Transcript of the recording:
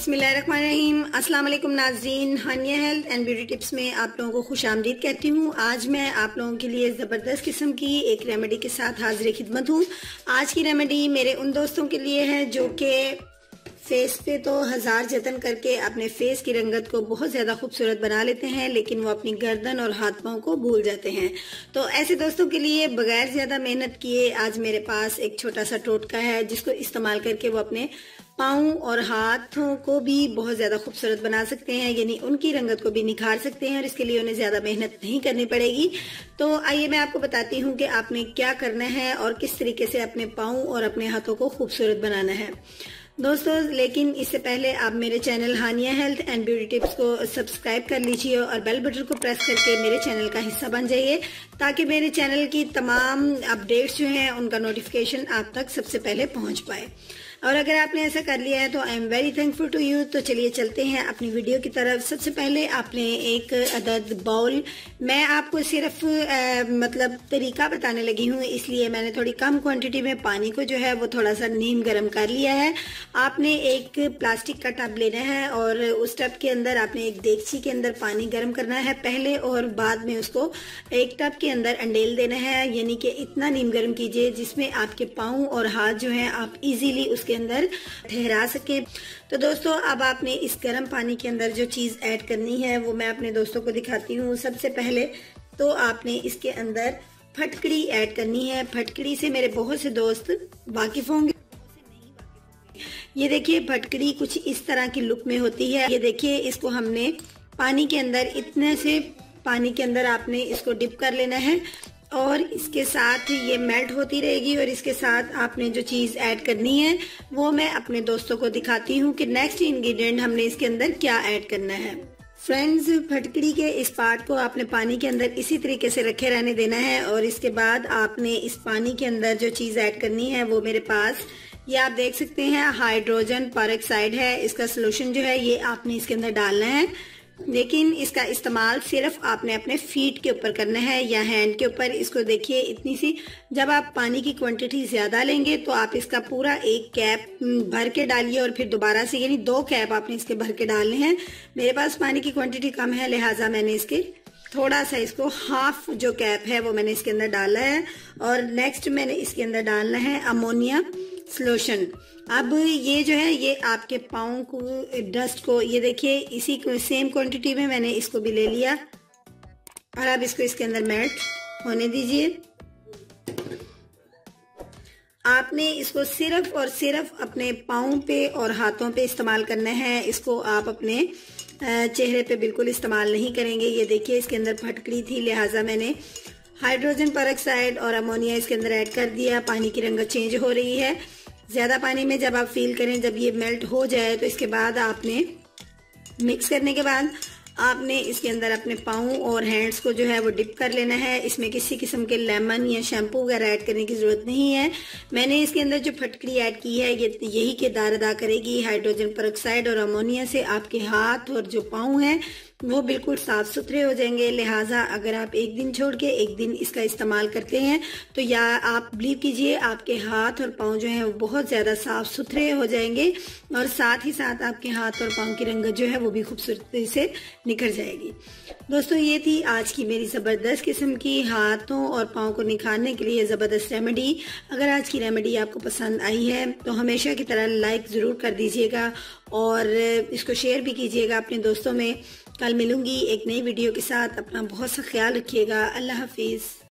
बिस्मिल्लाहिर्रहमानिर्रहीम। अस्सलाम वालेकुम नाज़रीन, हानिया हेल्थ एंड ब्यूटी टिप्स में आप लोगों को खुशामदीद कहती हूँ। आज मैं आप लोगों के लिए ज़बरदस्त किस्म की एक रेमेडी के साथ हाजिर खिदमत हूँ। आज की रेमेडी मेरे उन दोस्तों के लिए है जो कि फेस पे तो हजार जतन करके अपने फेस की रंगत को बहुत ज़्यादा खूबसूरत बना लेते हैं, लेकिन वो अपनी गर्दन और हाथ पांव को भूल जाते हैं। तो ऐसे दोस्तों के लिए बगैर ज़्यादा मेहनत किए आज मेरे पास एक छोटा सा टोटका है जिसको इस्तेमाल करके वो अपने पाँव और हाथों को भी बहुत ज़्यादा खूबसूरत बना सकते हैं, यानी उनकी रंगत को भी निखार सकते हैं और इसके लिए उन्हें ज़्यादा मेहनत नहीं करनी पड़ेगी। तो आइए मैं आपको बताती हूँ कि आपने क्या करना है और किस तरीके से अपने पाँव और अपने हाथों को खूबसूरत बनाना है दोस्तों। लेकिन इससे पहले आप मेरे channel Haniya health and beauty tips को सब्सक्राइब कर लीजिए और बेल बटन को प्रेस करके मेरे चैनल का हिस्सा बन जाइए, ताकि मेरे चैनल की तमाम अपडेट्स जो हैं उनका नोटिफिकेशन आप तक सबसे पहले पहुंच पाए। और अगर आपने ऐसा कर लिया है तो I am very thankful to you. तो चलिए चलते हैं अपनी वीडियो की तरफ। सबसे पहले आपने एक अदद बाउल, मैं आपको सिर्फ मतलब तरीका बताने लगी हूँ, इसलिए मैंने थोड़ी कम क्वांटिटी में पानी को जो है वो थोड़ा सा नीम गर्म कर लिया है। आपने एक प्लास्टिक का टब लेना है और उस टब के अंदर आपने एक देगची के अंदर पानी गर्म करना है पहले, और बाद में उसको एक टब के अंदर अंडेल देना है, यानी कि इतना नीम गर्म कीजिए जिसमें आपके पाँव और हाथ जो हैं आप इजीली उसके अंदर ठहरा सके। तो दोस्तों अब आपने इस गर्म पानी के अंदर जो चीज ऐड करनी है वो मैं अपने दोस्तों को दिखाती हूँ। सबसे पहले तो आपने इसके अंदर फटकड़ी ऐड करनी है। फटकड़ी से मेरे बहुत से दोस्त वाकिफ होंगे, ये देखिए फटकड़ी कुछ इस तरह की लुक में होती है। ये देखिए इसको हमने पानी के अंदर, इतने से पानी के अंदर आपने इसको डिप कर लेना है और इसके साथ ये मेल्ट होती रहेगी। और इसके साथ आपने जो चीज़ ऐड करनी है वो मैं अपने दोस्तों को दिखाती हूँ कि नेक्स्ट इंग्रेडिएंट हमने इसके अंदर क्या ऐड करना है। फ्रेंड्स, फटकड़ी के इस पार्ट को आपने पानी के अंदर इसी तरीके से रखे रहने देना है और इसके बाद आपने इस पानी के अंदर जो चीज़ ऐड करनी है वो मेरे पास ये आप देख सकते हैं हाइड्रोजन पेरोक्साइड है। इसका सोल्यूशन जो है ये आपने इसके अंदर डालना है, लेकिन इसका इस्तेमाल सिर्फ आपने अपने फीट के ऊपर करना है या हैंड के ऊपर। इसको देखिए इतनी सी, जब आप पानी की क्वांटिटी ज्यादा लेंगे तो आप इसका पूरा एक कैप भर के डालिए और फिर दोबारा से, यानी 2 कैप आपने इसके भर के डालने हैं। मेरे पास पानी की क्वांटिटी कम है, लिहाजा मैंने इसके थोड़ा सा इसको हाफ जो कैप है वो मैंने इसके अंदर डाला है। और नेक्स्ट मैंने इसके अंदर डालना है अमोनिया सोल्यूशन। अब ये जो है ये आपके पाँव को, डस्ट को, ये देखिए इसी सेम क्वांटिटी में मैंने इसको भी ले लिया और अब इसको इसके अंदर मेल्ट होने दीजिए। आपने इसको सिर्फ और सिर्फ अपने पाँव पे और हाथों पे इस्तेमाल करना है, इसको आप अपने चेहरे पे बिल्कुल इस्तेमाल नहीं करेंगे। ये देखिए इसके अंदर फटकड़ी थी, लिहाजा मैंने हाइड्रोजन पेरोक्साइड और अमोनिया इसके अंदर ऐड कर दिया। पानी की रंगत चेंज हो रही है। ज्यादा पानी में जब आप फील करें, जब ये मेल्ट हो जाए तो इसके बाद आपने मिक्स करने के बाद आपने इसके अंदर अपने पाँव और हैंड्स को जो है वो डिप कर लेना है। इसमें किसी किस्म के लेमन या शैम्पू वगैरह ऐड करने की जरूरत नहीं है। मैंने इसके अंदर जो फटकड़ी ऐड की है ये यही किरदार अदा करेगी। हाइड्रोजन पेरोक्साइड और अमोनिया से आपके हाथ और जो पाँव हैं वो बिल्कुल साफ सुथरे हो जाएंगे। लिहाजा अगर आप एक दिन छोड़ के एक दिन इसका इस्तेमाल करते हैं तो या आप बिलीव कीजिए आपके हाथ और पाँव जो हैं वो बहुत ज़्यादा साफ सुथरे हो जाएंगे और साथ ही साथ आपके हाथ और पाँव की रंगत जो है वो भी खूबसूरती से निखर जाएगी। दोस्तों ये थी आज की मेरी ज़बरदस्त किस्म की हाथों और पाँव को निखारने के लिए ज़बरदस्त रेमेडी। अगर आज की रेमेडी आपको पसंद आई है तो हमेशा की तरह लाइक ज़रूर कर दीजिएगा और इसको शेयर भी कीजिएगा अपने दोस्तों में। कल मिलूंगी एक नई वीडियो के साथ। अपना बहुत सा ख्याल रखिएगा। अल्लाह हाफिज़।